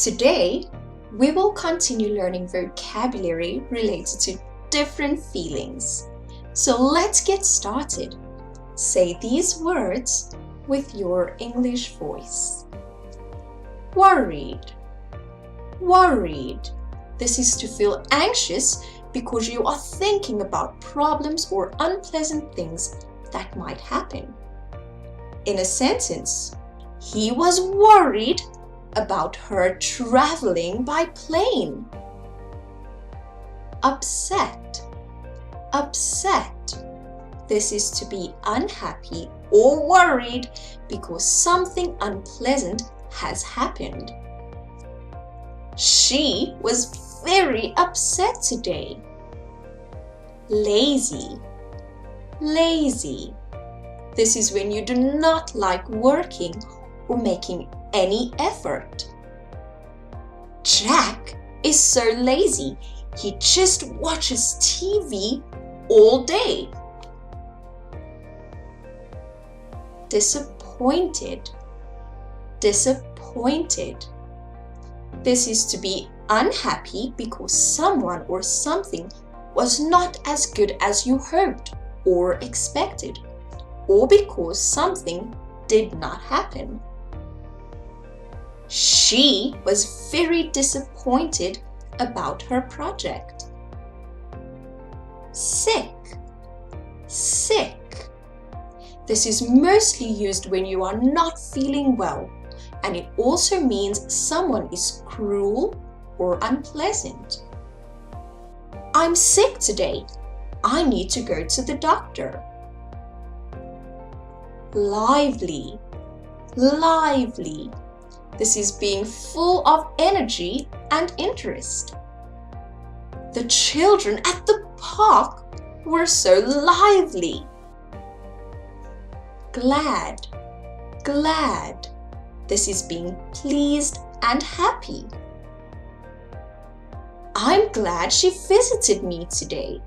Today, we will continue learning vocabulary related to different feelings. So let's get started. Say these words with your English voice. Worried. Worried. This is to feel anxious because you are thinking about problems or unpleasant things that might happen. In a sentence, he was worried about her traveling by plane. Upset. Upset. This is to be unhappy or worried because something unpleasant has happened. She was very upset today. Lazy. Lazy. This is when you do not like working or making any effort. Jack is so lazy. He just watches TV all day. Disappointed. Disappointed. This is to be unhappy because someone or something was not as good as you hoped or expected, or because something did not happen. She was very disappointed about her project. Sick. Sick. This is mostly used when you are not feeling well, and it also means someone is cruel or unpleasant. I'm sick today. I need to go to the doctor. Lively. Lively. This is being full of energy and interest. The children at the park were so lively. Glad. Glad. This is being pleased and happy. I'm glad she visited me today.